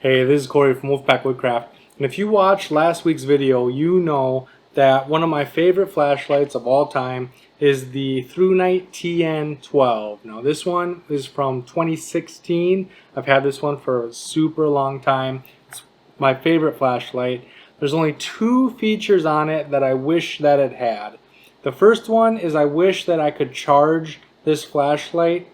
Hey, this is Corey from Wolfpack Woodcraft, and if you watched last week's video, you know that one of my favorite flashlights of all time is the ThruNite TN12. Now this one is from 2016. I've had this one for a super long time. It's my favorite flashlight. There's only two features on it that I wish that it had. The first one is I wish that I could charge this flashlight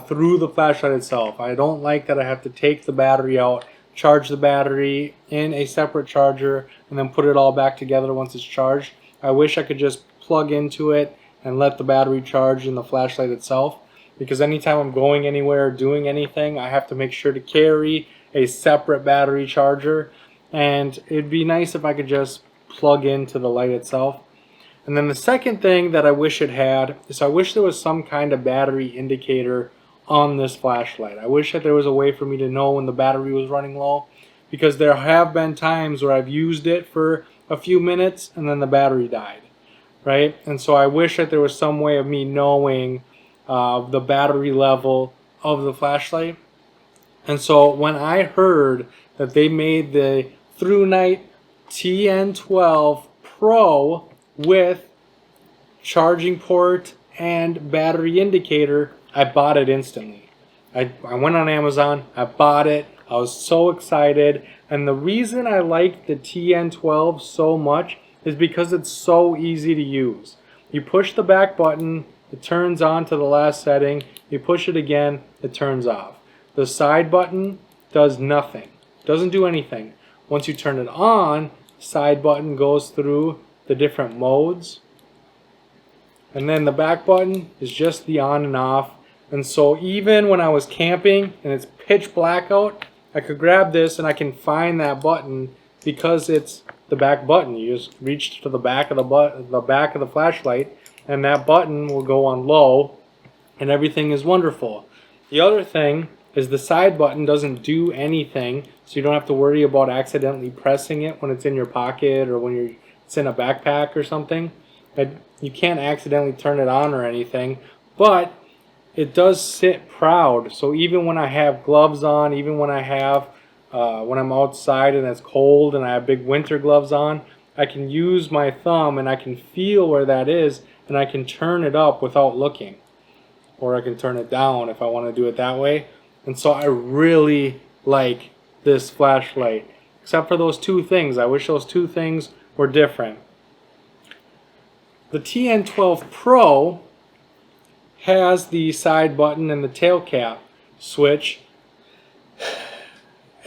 through the flashlight itself. I don't like that I have to take the battery out, charge the battery in a separate charger, and then put it all back together once it's charged. I wish I could just plug into it and let the battery charge in the flashlight itself, because anytime I'm going anywhere or doing anything, I have to make sure to carry a separate battery charger, and it'd be nice if I could just plug into the light itself. And then the second thing that I wish it had is I wish there was some kind of battery indicator on this flashlight. I wish that there was a way for me to know when the battery was running low, because there have been times where I've used it for a few minutes and then the battery died, right? And so I wish that there was some way of me knowing the battery level of the flashlight. And so when I heard that they made the ThruNite TN12 Pro with charging port and battery indicator, I bought it instantly. I went on Amazon, I bought it, I was so excited, and the reason I like the TN12 so much is because it's so easy to use. You push the back button, it turns on to the last setting, you push it again, it turns off. The side button does nothing, doesn't do anything. Once you turn it on, the side button goes through the different modes, and then the back button is just the on and off. And so even when I was camping and it's pitch black out, I could grab this and I can find that button because it's the back button. You just reach to the back of the flashlight, and that button will go on low, and everything is wonderful. The other thing is the side button doesn't do anything, so you don't have to worry about accidentally pressing it when it's in your pocket or when it's in a backpack or something. You can't accidentally turn it on or anything, but it does sit proud. So even when I have gloves on, even when when I'm outside and it's cold and I have big winter gloves on, I can use my thumb and I can feel where that is, and I can turn it up without looking, or I can turn it down if I want to do it that way. And so I really like this flashlight, except for those two things. I wish those two things were different. The TN12 Pro has the side button and the tail cap switch.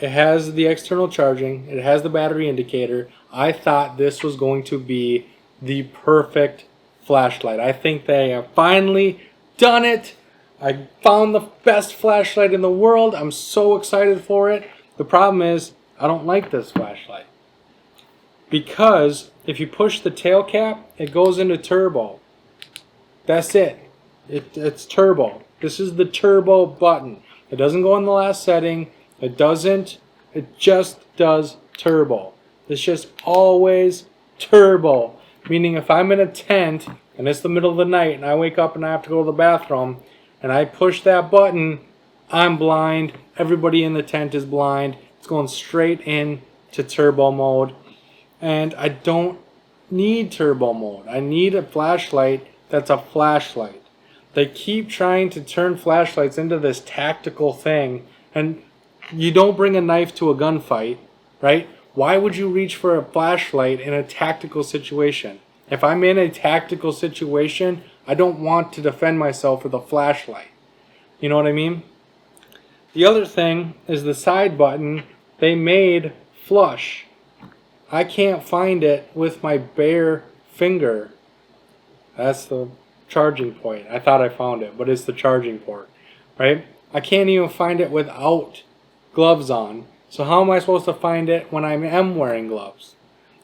It has the external charging. It has the battery indicator. I thought this was going to be the perfect flashlight. I think they have finally done it. I found the best flashlight in the world. I'm so excited for it. The problem is I don't like this flashlight, because if you push the tail cap, it goes into turbo. That's it. It's turbo. This is the turbo button. It doesn't go in the last setting. It just does turbo. It's just always turbo. Meaning if I'm in a tent and it's the middle of the night and I wake up and I have to go to the bathroom and I push that button, I'm blind. Everybody in the tent is blind. It's going straight into turbo mode. And I don't need turbo mode. I need a flashlight that's a flashlight. They keep trying to turn flashlights into this tactical thing, and you don't bring a knife to a gunfight, right? Why would you reach for a flashlight in a tactical situation? If I'm in a tactical situation, I don't want to defend myself with a flashlight. You know what I mean? The other thing is the side button they made flush. I can't find it with my bare finger. That's the charging point. I thought I found it, but it's the charging port, right? I can't even find it without gloves on. So how am I supposed to find it when I am wearing gloves,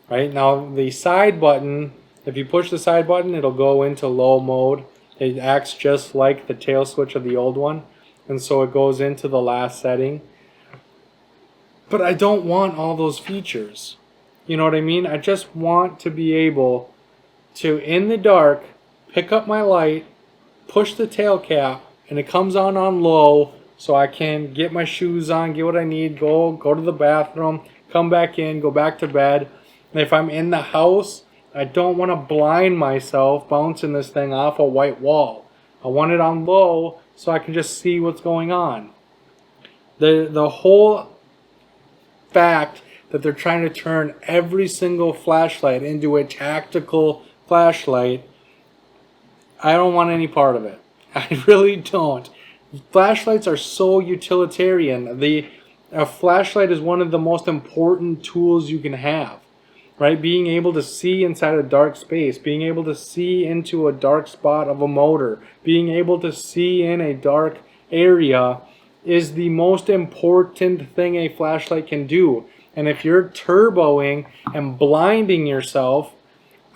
right? Now the side button, if you push the side button, it'll go into low mode. It acts just like the tail switch of the old one, and so it goes into the last setting. But I don't want all those features. You know what I mean? I just want to be able to, in the dark, pick up my light, push the tail cap, and it comes on low so I can get my shoes on, get what I need, go to the bathroom, come back in, go back to bed. And if I'm in the house, I don't want to blind myself bouncing this thing off a white wall. I want it on low so I can just see what's going on. The whole fact that they're trying to turn every single flashlight into a tactical flashlight, I don't want any part of it. I really don't. Flashlights are so utilitarian. A flashlight is one of the most important tools you can have, right? Being able to see inside a dark space, being able to see into a dark spot of a motor, being able to see in a dark area is the most important thing a flashlight can do. And if you're turboing and blinding yourself,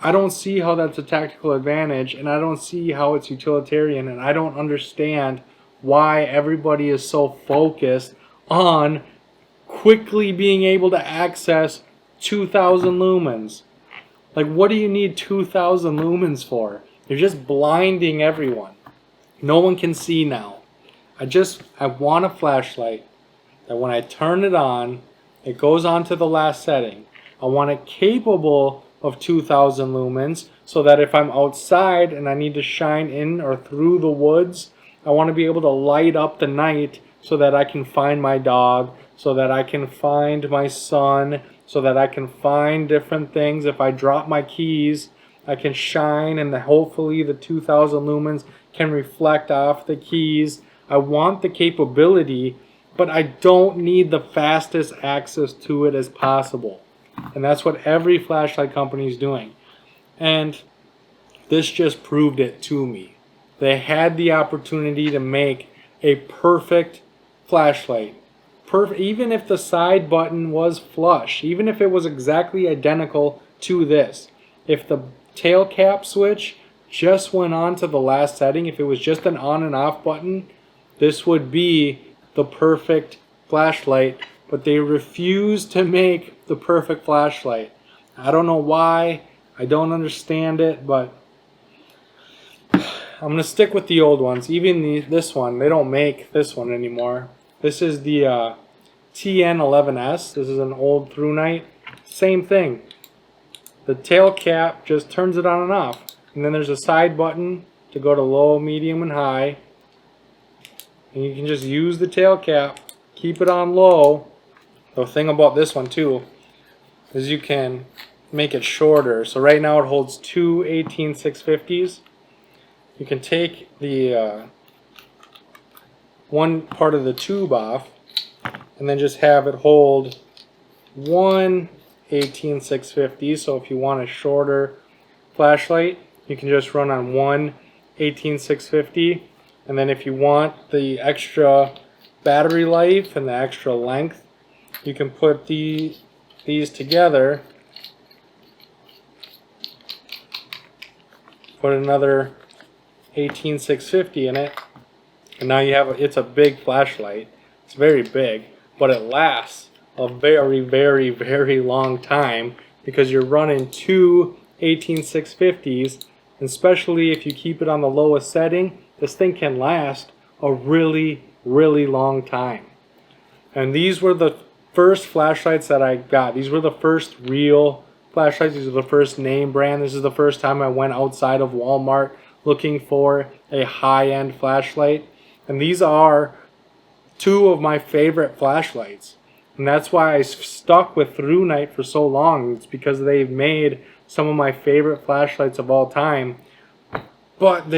I don't see how that's a tactical advantage, and I don't see how it's utilitarian, and I don't understand why everybody is so focused on quickly being able to access 2,000 lumens. Like, what do you need 2,000 lumens for? You're just blinding everyone. No one can see now. I want a flashlight that when I turn it on, it goes on to the last setting. I want it capable of 2,000 lumens so that if I'm outside and I need to shine in or through the woods, I want to be able to light up the night so that I can find my dog, so that I can find my son, so that I can find different things. If I drop my keys, I can shine and hopefully the 2,000 lumens can reflect off the keys. I want the capability, but I don't need the fastest access to it as possible. And that's what every flashlight company is doing. And this just proved it to me. They had the opportunity to make a perfect flashlight. Even if the side button was flush, even if it was exactly identical to this. If the tail cap switch just went on to the last setting, if it was just an on and off button, this would be the perfect flashlight, but they refuse to make the perfect flashlight. I don't know why. I don't understand it, but I'm going to stick with the old ones. Even this one, they don't make this one anymore. This is the TN11S. This is an old through night. Same thing. The tail cap just turns it on and off. And then there's a side button to go to low, medium, and high. And you can just use the tail cap, keep it on low. The thing about this one too is you can make it shorter. So right now it holds two 18650s. You can take the one part of the tube off and then just have it hold one 18650. So if you want a shorter flashlight, you can just run on one 18650. And then if you want the extra battery life and the extra length, you can put these together, put another 18650 in it, and now you have it's a big flashlight. It's very big, but it lasts a very, very, very long time because you're running two 18650s, and especially if you keep it on the lowest setting, this thing can last a really, really long time. And these were the first flashlights that I got. These were the first real flashlights. These were the first name brand. This is the first time I went outside of Walmart looking for a high-end flashlight. And these are two of my favorite flashlights. And that's why I stuck with Through Night for so long. It's because they've made some of my favorite flashlights of all time. But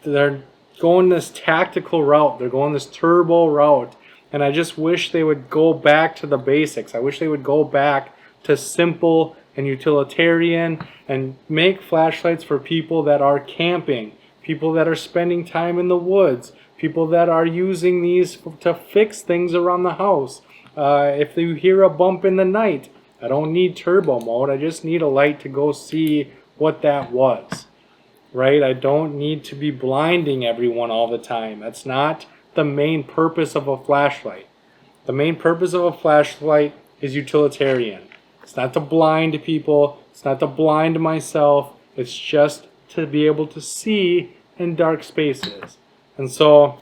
they're going this tactical route. They're going this turbo route. And I just wish they would go back to the basics. I wish they would go back to simple and utilitarian and make flashlights for people that are camping, people that are spending time in the woods, people that are using these to fix things around the house. If you hear a bump in the night, I don't need turbo mode. I just need a light to go see what that was. Right? I don't need to be blinding everyone all the time. That's not the main purpose of a flashlight. The main purpose of a flashlight is utilitarian. It's not to blind people. It's not to blind myself. It's just to be able to see in dark spaces. And so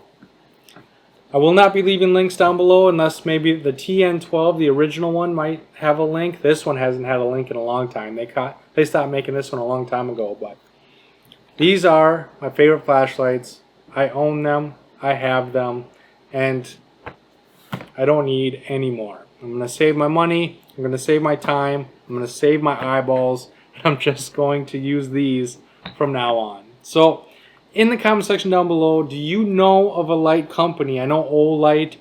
I will not be leaving links down below unless maybe the TN12, the original one, might have a link. This one hasn't had a link in a long time. They stopped making this one a long time ago. But these are my favorite flashlights. I own them. I have them. And I don't need any more. I'm going to save my money. I'm going to save my time. I'm going to save my eyeballs. I'm just going to use these from now on. So in the comment section down below, do you know of a light company? I know Olight.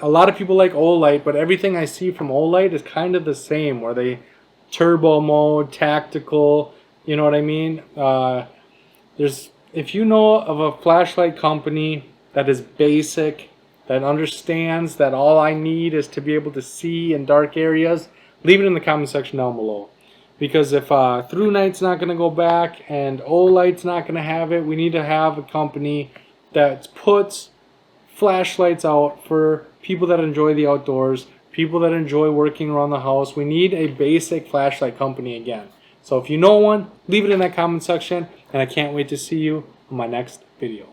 A lot of people like Olight, but everything I see from Olight is kind of the same, where they turbo mode, tactical, you know what I mean? If you know of a flashlight company that is basic, that understands that all I need is to be able to see in dark areas, leave it in the comment section down below. Because if ThruNight's not going to go back and Olight's not going to have it, we need to have a company that puts flashlights out for people that enjoy the outdoors, people that enjoy working around the house. We need a basic flashlight company again. So if you know one, leave it in that comment section, and I can't wait to see you on my next video.